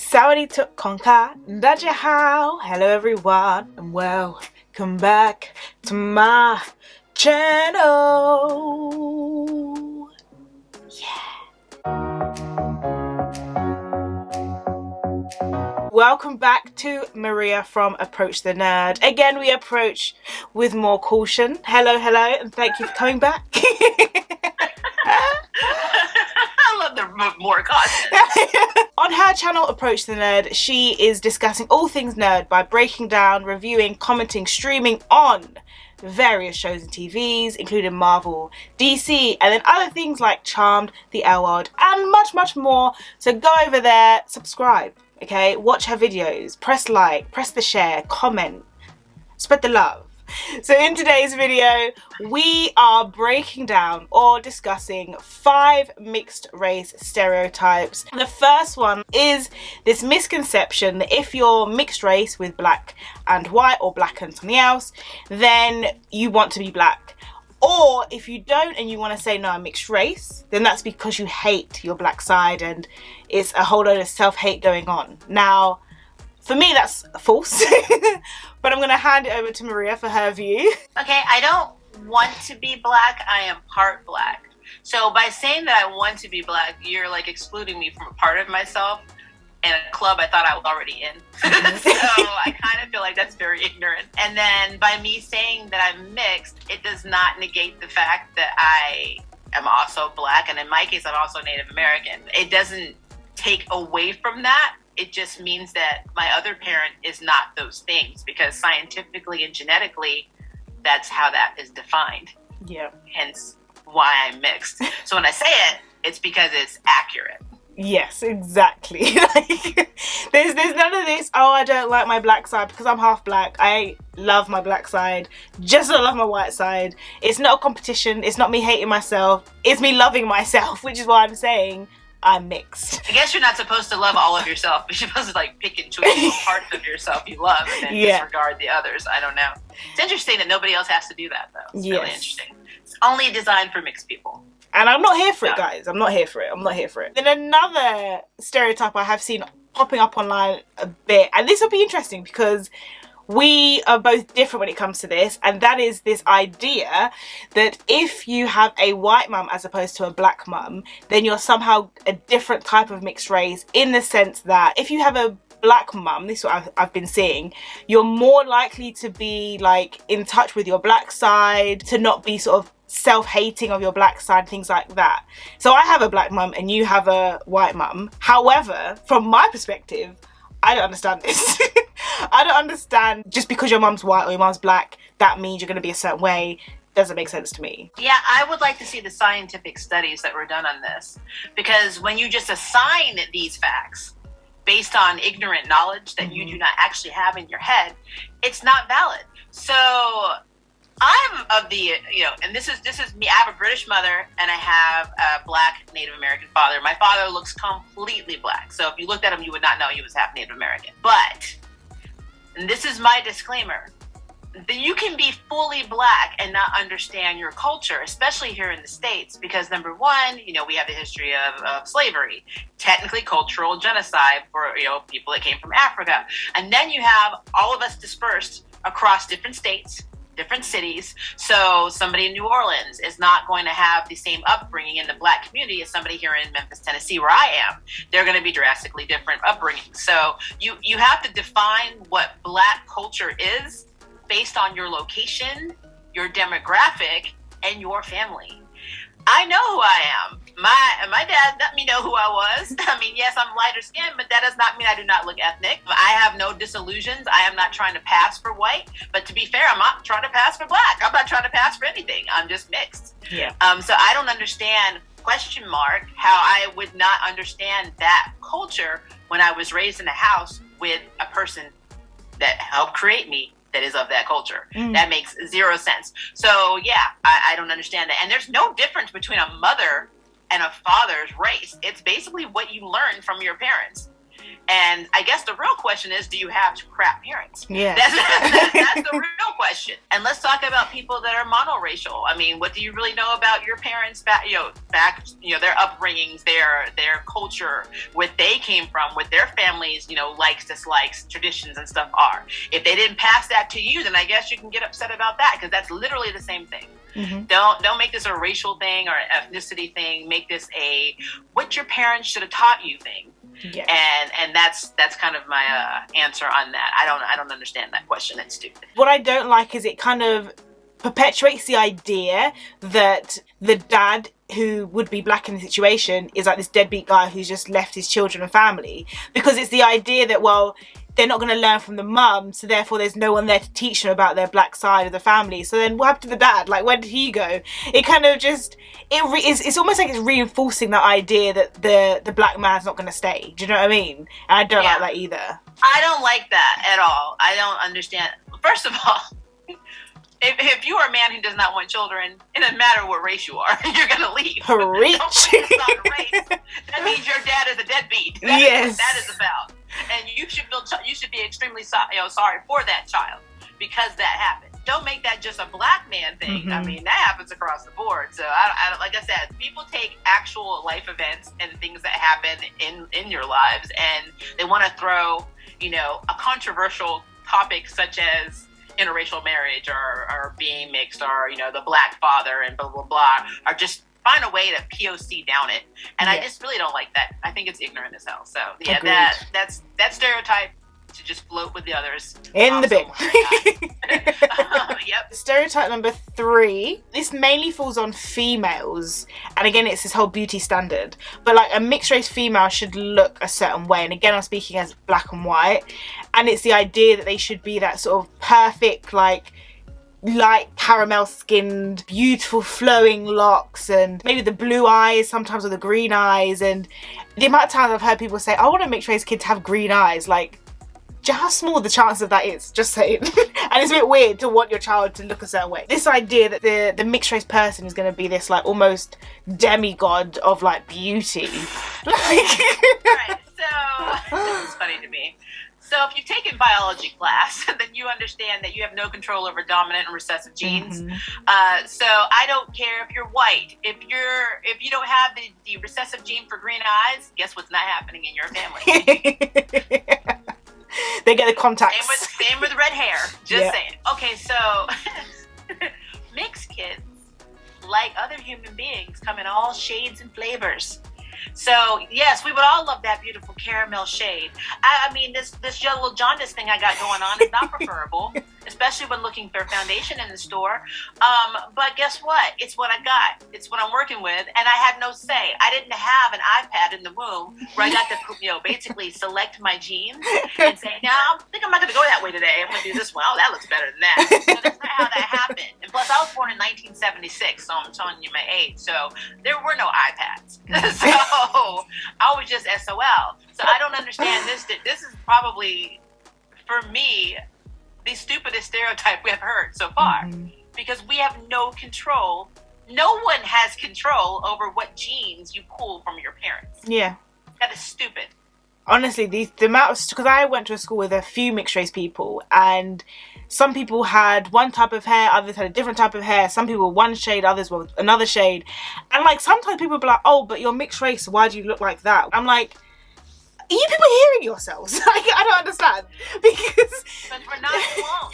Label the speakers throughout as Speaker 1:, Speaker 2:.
Speaker 1: Saudi took Konka, Dajahao. Hello everyone and welcome back to my channel. Welcome back to Maria from Approach the Nerd. Again, we approach with more caution. Hello, and thank you for coming back.
Speaker 2: I love the more caution.
Speaker 1: On her channel, Approach the Nerd, she is discussing all things nerd by breaking down, reviewing, commenting, streaming on various shows and TVs, including Marvel, DC, and then other things like Charmed, The L Word, and much, much more. So go over there, subscribe, okay? Watch her videos, press like, press the share, comment, spread the love. So in today's video, we are breaking down or discussing 5 mixed race stereotypes. The first one is this misconception that if you're mixed race with black and white or black and something else, then you want to be black. Or if you don't and you want to say, no, I'm mixed race, then that's because you hate your black side and it's a whole load of self-hate going on. Now, for me, that's false, but I'm going to hand it over to Maria for her view.
Speaker 2: Okay, I don't want to be black. I am part black. So by saying that I want to be black, you're like excluding me from a part of myself in a club I thought I was already in. So I kind of feel like that's very ignorant. And then by me saying that I'm mixed, it does not negate the fact that I am also black. And in my case, I'm also Native American. It doesn't take away from that. It just means that my other parent is not those things, because scientifically and genetically, that's how that is defined.
Speaker 1: Yeah.
Speaker 2: Hence why I'm mixed. So when I say it, it's because it's accurate.
Speaker 1: Yes, exactly. Like, there's none of this, oh, I don't like my black side because I'm half black. I love my black side just as I love my white side. It's not a competition. It's not me hating myself. It's me loving myself, which is why I'm saying I'm mixed.
Speaker 2: I guess you're not supposed to love all of yourself. You're supposed to like pick and choose parts of yourself you love and then disregard the others. I don't know. It's interesting that nobody else has to do that, though. It's really interesting. It's only designed for mixed people.
Speaker 1: And I'm not here for it, guys. I'm not here for it. Then another stereotype I have seen popping up online a bit, and this will be interesting because we are both different when it comes to this, and that is this idea that if you have a white mum as opposed to a black mum, then you're somehow a different type of mixed race, in the sense that if you have a black mum, this is what I've been seeing, you're more likely to be like in touch with your black side, to not be sort of self-hating of your black side, things like that. So I have a black mum and you have a white mum. However, from my perspective, I don't understand this. I don't understand just because your mum's white or your mum's black, that means you're going to be a certain way. Doesn't make sense to me.
Speaker 2: Yeah, I would like to see the scientific studies that were done on this, because when you just assign these facts based on ignorant knowledge that you do not actually have in your head, it's not valid. So I'm of the, and this is me. I have a British mother and I have a black Native American father. My father looks completely black. So if you looked at him, you would not know he was half Native American. But, and this is my disclaimer, that you can be fully black and not understand your culture, especially here in the States, because number one, we have the history of slavery, technically cultural genocide for, people that came from Africa. And then you have all of us dispersed across different states, different cities. So somebody in New Orleans is not going to have the same upbringing in the black community as somebody here in Memphis, Tennessee, where I am. They're going to be drastically different upbringing. So you have to define what black culture is based on your location, your demographic, and your family. I know who I am. My dad let me know who I was. I mean, yes, I'm lighter skinned, but that does not mean I do not look ethnic. I have no disillusions. I am not trying to pass for white, but to be fair, I'm not trying to pass for black. I'm not trying to pass for anything. I'm just mixed.
Speaker 1: Yeah.
Speaker 2: So I don't understand, how I would not understand that culture when I was raised in a house with a person that helped create me that is of that culture. That makes zero sense. So yeah, I don't understand that. And there's no difference between a mother and a father's race. It's basically what you learn from your parents. And I guess the real question is, do you have crap parents?
Speaker 1: Yeah.
Speaker 2: That's the real question. And let's talk about people that are monoracial. I mean, what do you really know about your parents back, their upbringings, their culture, what they came from, what their families, likes, dislikes, traditions and stuff are. If they didn't pass that to you, then I guess you can get upset about that, because that's literally the same thing. Mm-hmm. Don't make this a racial thing or an ethnicity thing. Make this a what your parents should have taught you thing. Yes. And that's kind of my answer on that. I don't understand that question. It's stupid.
Speaker 1: What I don't like is it kind of perpetuates the idea that the dad who would be black in the situation is like this deadbeat guy who's just left his children and family, because it's the idea that, well, they're not going to learn from the mum, so therefore there's no one there to teach them about their black side of the family. So then what happened to the dad? Like, where did he go? It kind of just, it's almost like it's reinforcing that idea that the black man's not going to stay. Do you know what I mean? And I don't like that either.
Speaker 2: I don't like that at all. I don't understand. First of all, if you are a man who does not want children, it doesn't matter what race you are, you're going to leave.
Speaker 1: Preach.
Speaker 2: Don't focus on race. That means your dad is a deadbeat. That's what that is about. And you should be extremely sorry for that child because that happened. Don't make that just a black man thing. Mm-hmm. I mean, that happens across the board. So, I like I said, people take actual life events and things that happen in your lives, and they want to throw, a controversial topic such as interracial marriage or being mixed or, the black father and blah, blah, blah, or just find a way to POC down it. And I just really don't like that. I think it's ignorant as hell. So yeah, agreed. That's that stereotype to just float with the others.
Speaker 1: In the bin.
Speaker 2: Yep.
Speaker 1: Stereotype number 3. This mainly falls on females. And again, it's this whole beauty standard. But like a mixed race female should look a certain way. And again, I'm speaking as black and white. And it's the idea that they should be that sort of perfect, like, light caramel skinned, beautiful flowing locks, and maybe the blue eyes sometimes, or the green eyes. And the amount of times I've heard people say, I want a mixed race kid to have green eyes. Like, do you know how small the chance of that is? Just saying. And it's a bit weird to want your child to look a certain way. This idea that the mixed race person is going to be this like almost demigod of like beauty.
Speaker 2: Right, so this is funny to me. So if you've taken biology class, then you understand that you have no control over dominant and recessive genes. Mm-hmm. So I don't care if you're white. If you don't have the recessive gene for green eyes, guess what's not happening in your family?
Speaker 1: They get the contacts.
Speaker 2: Same with red hair. Just saying. Okay, so mixed kids, like other human beings, come in all shades and flavors. So yes, we would all love that beautiful caramel shade. I mean, this yellow jaundice thing I got going on is not preferable, especially when looking for a foundation in the store. But guess what? It's what I got. It's what I'm working with, and I had no say. I didn't have an iPad in the womb where I got to, basically select my genes and say, no, I think I'm not going to go that way today. I'm going to do this one. Oh, that looks better than that. So that's not how that happened. And plus, I was born in 1976, so I'm telling you my age. So there were no iPads. So I was just SOL. So I don't understand this. This is probably, for me, the stupidest stereotype we have heard so far. Mm-hmm. Because we have no control. No one has control over what genes you pull from your parents.
Speaker 1: Yeah.
Speaker 2: That is stupid.
Speaker 1: Honestly, the amount of, because I went to a school with a few mixed race people, and some people had one type of hair, others had a different type of hair. Some people were one shade, others were another shade. And like sometimes people be like, oh, but you're mixed race, why do you look like that? I'm like, are you people hearing yourselves? Like, I don't understand. Because
Speaker 2: we're not alone.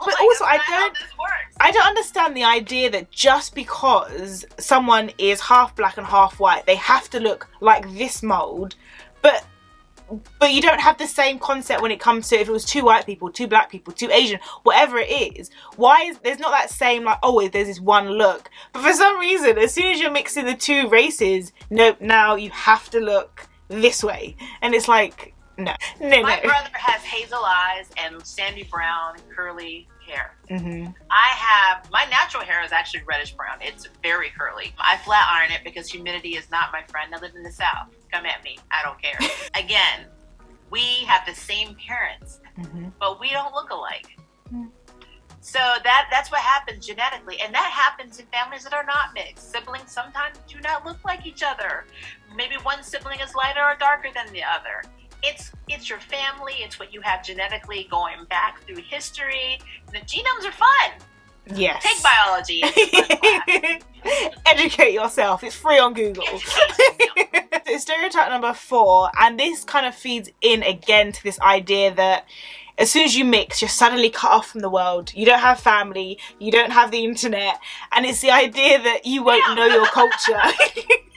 Speaker 1: but also I don't understand the idea that just because someone is half black and half white, they have to look like this mold. But you don't have the same concept when it comes to if it was 2 white people, 2 black people, 2 Asian, whatever it is. Why is there's not that same like, oh, there's this one look. But for some reason, as soon as you're mixing the 2 races, nope, now you have to look this way. And it's like, no.
Speaker 2: My brother has hazel eyes and sandy brown curly hair.
Speaker 1: Mm-hmm.
Speaker 2: My natural hair is actually reddish brown. It's very curly. I flat iron it because humidity is not my friend. I live in the South. Come at me. I don't care. Again, we have the same parents,
Speaker 1: mm-hmm.
Speaker 2: but we don't look alike.
Speaker 1: Mm-hmm.
Speaker 2: So that's what happens genetically. And that happens in families that are not mixed. Siblings sometimes do not look like each other. Maybe one sibling is lighter or darker than the other. it's your family. It's what you have genetically going back through history. The genomes are fun.
Speaker 1: Yes.
Speaker 2: Take biology.
Speaker 1: Educate yourself. It's free on Google. It's stereotype number 4, and this kind of feeds in again to this idea that as soon as you mix, you're suddenly cut off from the world. You don't have family, you don't have the internet, and it's the idea that you won't know your culture.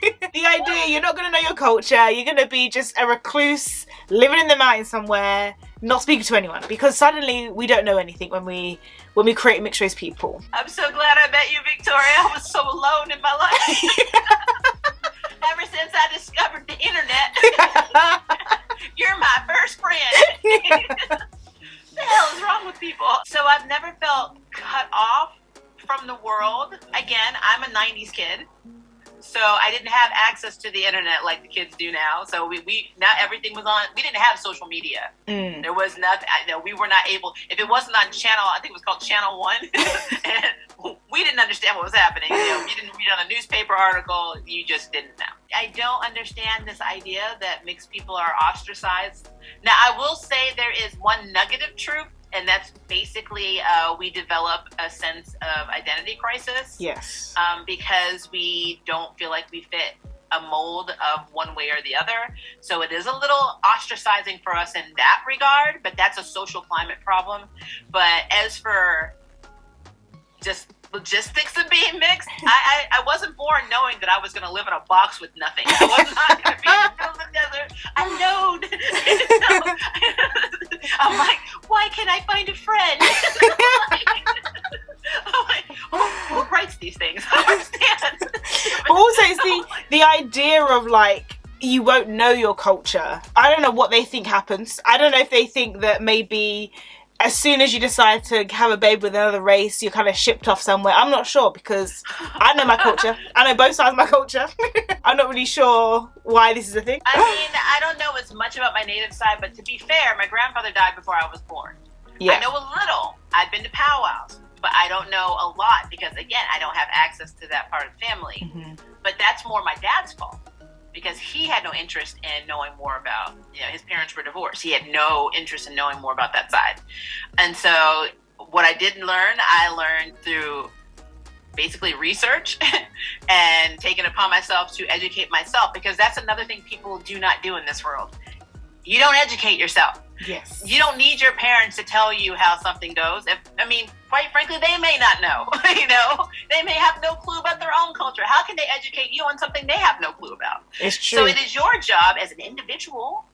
Speaker 1: The idea you're not going to know your culture, you're going to be just a recluse, living in the mountains somewhere, not speaking to anyone, because suddenly we don't know anything when we create mixed race people.
Speaker 2: I'm so glad I met you, Victoria. I was so alone in my life. Ever since I discovered the internet, you're my first friend. What the hell is wrong with people? So I've never felt cut off from the world. Again, I'm a 90s kid. So I didn't have access to the internet like the kids do now. So we not everything was on. We didn't have social media. There was nothing. We were not able. If it wasn't on channel, I think it was called Channel 1, and we didn't understand what was happening. You didn't read on a newspaper article. You just didn't know. I don't understand this idea that mixed people are ostracized. Now, I will say there is one nugget of truth. And that's basically we develop a sense of identity crisis.
Speaker 1: Yes.
Speaker 2: Because we don't feel like we fit a mold of one way or the other. So it is a little ostracizing for us in that regard, but that's a social climate problem. But as for just logistics of being mixed, I wasn't born knowing that I was going to live in a box with nothing. I was not going to be in the middle of the desert alone. I'm like, why can't I find a friend? I'm like, who writes these things? I don't understand.
Speaker 1: But also, it's the idea of like, you won't know your culture. I don't know what they think happens. I don't know if they think that maybe as soon as you decide to have a baby with another race, you're kind of shipped off somewhere. I'm not sure, because I know my culture. I know both sides of my culture. I'm not really sure why this is a thing.
Speaker 2: I mean, I don't know as much about my native side, but to be fair, my grandfather died before I was born. Yeah. I know a little. I've been to powwows, but I don't know a lot because, again, I don't have access to that part of the family. Mm-hmm. But that's more my dad's fault, because he had no interest in knowing more about, his parents were divorced. He had no interest in knowing more about that side. And so what I didn't learn, I learned through basically research and taking it upon myself to educate myself, because that's another thing people do not do in this world. You don't educate yourself.
Speaker 1: Yes.
Speaker 2: You don't need your parents to tell you how something goes. Quite frankly, they may not know. They may have no clue about their own culture. How can they educate you on something they have no clue about?
Speaker 1: It's true.
Speaker 2: So it is your job as an individual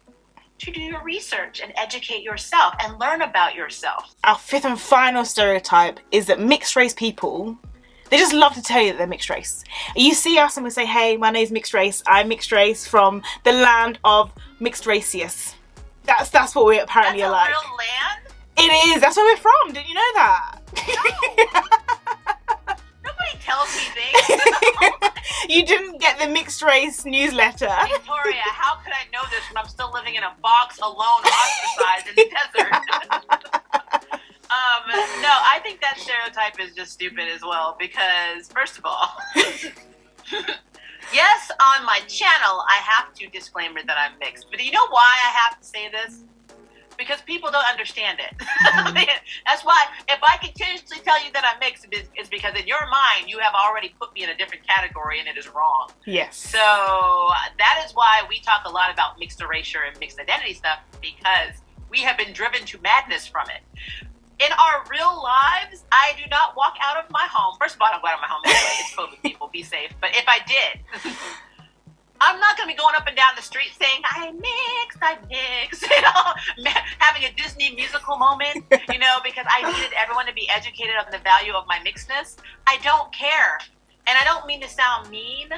Speaker 2: to do your research and educate yourself and learn about yourself.
Speaker 1: Our 5th and final stereotype is that mixed race people, they just love to tell you that they're mixed race. You see us and we say, hey, my name's mixed race. I'm mixed race from the land of mixed racius. That's what we apparently are like.
Speaker 2: That's a real land?
Speaker 1: It is. That's where we're from. Didn't you know that?
Speaker 2: No. Nobody tells me things.
Speaker 1: You didn't get the mixed race newsletter.
Speaker 2: Victoria, how could I know this when I'm still living in a box alone, ostracized in the desert? No, I think that stereotype is just stupid as well, because first of all, yes, on my channel, I have to disclaimer that I'm mixed. But do you know why I have to say this? Because people don't understand it. Mm-hmm. That's why, if I continuously tell you that I'm mixed, it's because in your mind, you have already put me in a different category and it is wrong.
Speaker 1: Yes.
Speaker 2: So that is why we talk a lot about mixed erasure and mixed identity stuff, because we have been driven to madness from it. In our real lives, I do not walk out of my home. First of all, I don't go out of my home anyway. It's COVID, people. Be safe. But if I did, I'm not going to be going up and down the street saying, I'm mixed, having a Disney musical moment, because I needed everyone to be educated on the value of my mixedness. I don't care. And I don't mean to sound mean,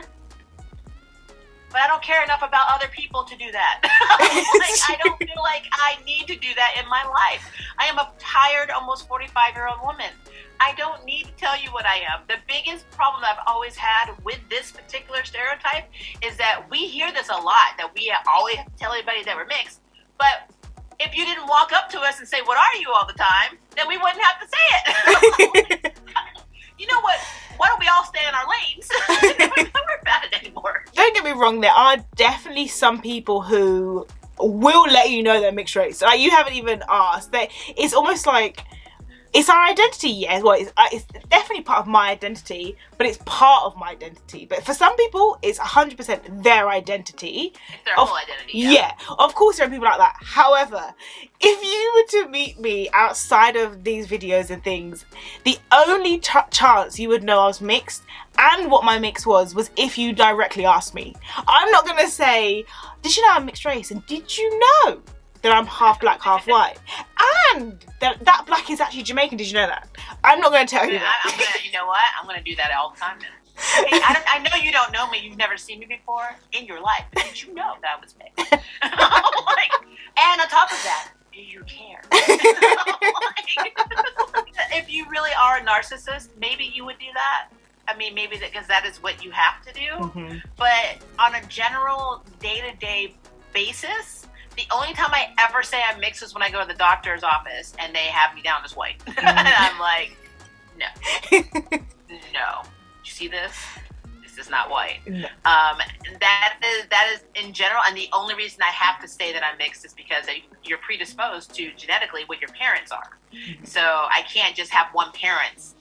Speaker 2: but I don't care enough about other people to do that. I don't feel like I need to do that in my life. I am a tired, almost 45-year-old woman. I don't need to tell you what I am. The biggest problem I've always had with this particular stereotype is that we hear this a lot, that we always tell everybody that we're mixed. But if you didn't walk up to us and say, what are you all the time, then we wouldn't have to say it. You know what? Why don't we all stay in our lanes? Don't worry about it anymore.
Speaker 1: Don't get me wrong, there are definitely some people who will let you know they're mixed race. Like, you haven't even asked. It's almost like it's our identity. Yes, well, it's definitely part of my identity, but it's part of my identity. But for some people, it's 100% their identity.
Speaker 2: It's their whole identity.
Speaker 1: Yeah, of course there are people like that. However, if you were to meet me outside of these videos and things, the only chance you would know I was mixed and what my mix was if you directly asked me. I'm not going to say, did you know I'm mixed race? And did you know that I'm half black, half white? And that black is actually Jamaican. Did you know that? I'm not going to tell you that.
Speaker 2: You know what? I'm going to do that all the time now. Hey, I know you don't know me. You've never seen me before in your life. But did you know that I was mixed? And on top of that, do you care? If you really are a narcissist, maybe you would do that. I mean, maybe because that is what you have to do. Mm-hmm. But on a general day-to-day basis, the only time I ever say I'm mixed is when I go to the doctor's office and they have me down as white. Mm-hmm. And I'm like, no. No. You see this? This is not white. No. That is in general, and the only reason I have to say that I'm mixed is because you're predisposed to genetically what your parents are. Mm-hmm. So I can't just have one parent's,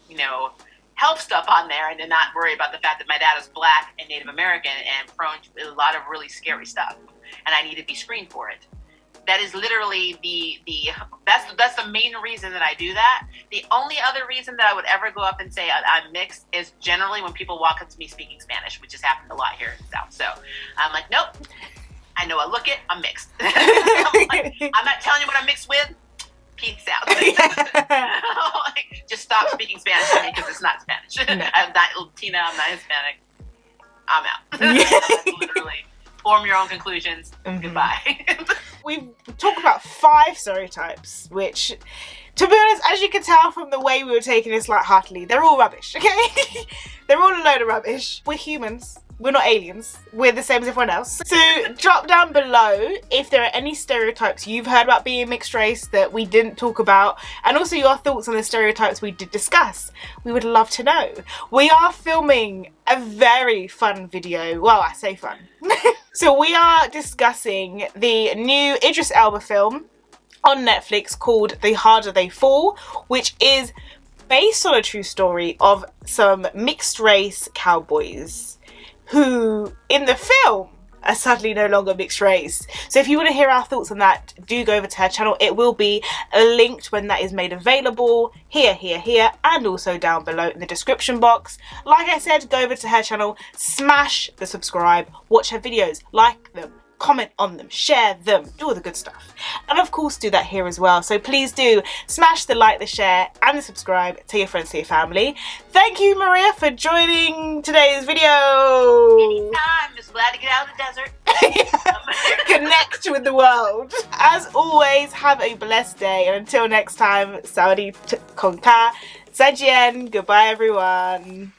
Speaker 2: health stuff on there and then not worry about the fact that my dad is black and Native American and prone to a lot of really scary stuff, and I need to be screened for it. That is literally that's the main reason that I do that. The only other reason that I would ever go up and say I'm mixed is generally when people walk up to me speaking Spanish, which has happened a lot here in the South. So I'm like, nope, I know I look it, I'm mixed. I'm not telling you what I'm mixed with. Peace out. Just stop speaking Spanish to me because it's not Spanish. No. I'm not Latina, I'm not Hispanic. I'm out. Literally. Form your own conclusions. Mm-hmm. Goodbye.
Speaker 1: We've talked about 5 stereotypes, which, to be honest, as you can tell from the way we were taking this lightheartedly, they're all rubbish, okay? They're all a load of rubbish. We're humans. We're not aliens. We're the same as everyone else. So drop down below if there are any stereotypes you've heard about being mixed race that we didn't talk about, and also your thoughts on the stereotypes we did discuss. We would love to know. We are filming a very fun video. Well, I say fun. So we are discussing the new Idris Elba film on Netflix called The Harder They Fall, which is based on a true story of some mixed race cowboys who in the film are sadly no longer mixed race. So if you want to hear our thoughts on that, do go over to her channel. It will be linked when that is made available here, and also down below in the description box. Like I said, go over to her channel, smash the subscribe, watch her videos, like them, comment on them, share them, do all the good stuff. And of course do that here as well. So please do smash the like, the share and the subscribe. Tell your friends, to your family. Thank you, Maria, for joining today's video.
Speaker 2: Anytime. Just glad to get out of the desert.
Speaker 1: Connect with the world. As always, have a blessed day, and until next time, Sawadee Konka, Zaijian, goodbye everyone.